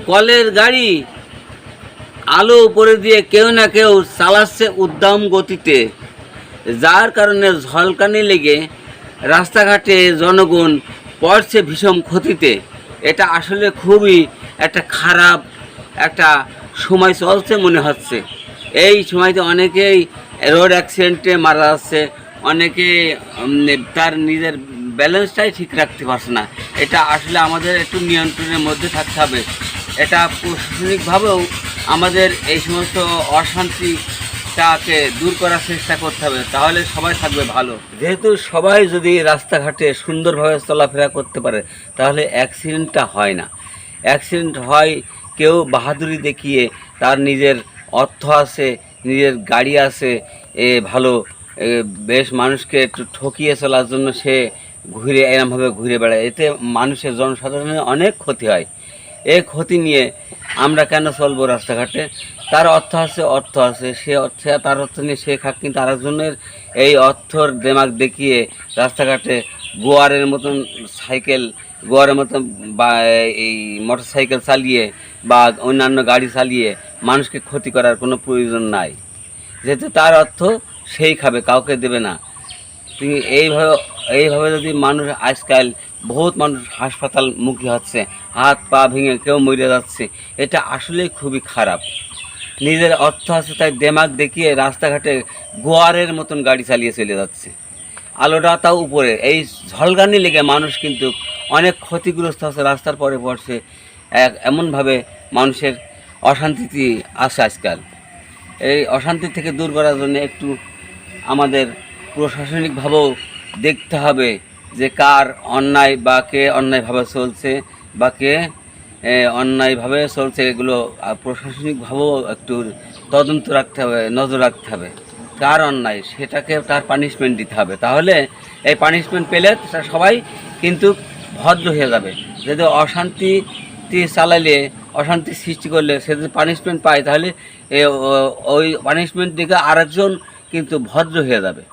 কলের গাড়ি আলো উপরে দিয়ে কেউ না কেউ চালাচ্ছে উদ্দাম গতিতে, যার কারণে ঝলকানি লেগে রাস্তাঘাটে জনগণ পড়ছে ভীষণ ক্ষতিতে। এটা আসলে খুবই একটা খারাপ একটা সময় চলছে মনে হচ্ছে। এই সময়তে অনেকেই রোড অ্যাক্সিডেন্টে মারা যাচ্ছে, অনেকে তার নিজের ব্যালেন্সটাই ঠিক রাখতে পারছে না। এটা আসলে আমাদের একটু নিয়ন্ত্রণের মধ্যে থাকতে হবে। এটা প্রশাসনিকভাবেও আমাদের এই সমস্ত অশান্তিটাকে দূর করার চেষ্টা করতে হবে, তাহলে সবাই থাকবে ভালো। যেহেতু সবাই যদি রাস্তাঘাটে সুন্দরভাবে চলাফেরা করতে পারে তাহলে অ্যাক্সিডেন্টটা হয় না। অ্যাক্সিডেন্ট হয় কেউ বাহাদুরি দেখিয়ে, তার নিজের অর্থ আছে, নিজের গাড়ি আছে, ভালো বেশ মানুষকে একটু ঠকিয়ে চলার জন্য সে এরমভাবে ঘুরে বেড়ায়। এতে মানুষের জনসাধারণের অনেক ক্ষতি হয়। এই ক্ষতি নিয়ে আমরা কেন চলবো রাস্তাঘাটে? তার অর্থ আছে, সে অর্থে তার অর্থ নিয়ে সে খাক, কিন্তু আরেকজনের এই অর্থর দেমাগ দেখিয়ে রাস্তাঘাটে গোয়ারের মতন গোয়ারের মতন বা এই মোটর সাইকেল চালিয়ে বা অন্যান্য গাড়ি চালিয়ে মানুষকে ক্ষতি করার কোনো প্রয়োজন নাই। যেহেতু তার অর্থ সেই খাবে, কাউকে দেবে না। তুমি এইভাবে যদি মানুষ, আজকাল বহুত মানুষ হাসপাতালমুখী হচ্ছে, হাত পা ভেঙে কেউ মরে যাচ্ছে, এটা আসলেই খুবই খারাপ। নিজের অর্থ আছে তাই দেমাগ দেখিয়ে রাস্তাঘাটে গোয়ারের মতন গাড়ি চালিয়ে চলে যাচ্ছে, আলোটা তাও উপরে। এই ঝলকানি লেগে মানুষ কিন্তু অনেক ক্ষতিগ্রস্ত হচ্ছে, রাস্তার পরে পড়ছে। এমনভাবে মানুষের অশান্তিতে আসে আজকাল। এই অশান্তি থেকে দূর করার জন্য একটু আমাদের প্রশাসনিকভাবেও দেখতে হবে যে কার অন্যায় বা কে অন্যায়ভাবে চলছে বা কে অন্যায়ভাবে চলছে, এগুলো প্রশাসনিকভাবেও একটু তদন্ত রাখতে হবে, নজর রাখতে হবে। কার অন্যায় সেটাকে তার পানিশমেন্ট দিতে হবে, তাহলে এই পানিশমেন্ট পেলে সবাই কিন্তু ভদ্র হয়ে যাবে। যদি অশান্তি চালাইলে, অশান্তি সৃষ্টি করলে সে যদি পানিশমেন্ট পায়, তাহলে ওই পানিশমেন্ট দিকে আরেকজন কিন্তু ভদ্র হয়ে যাবে।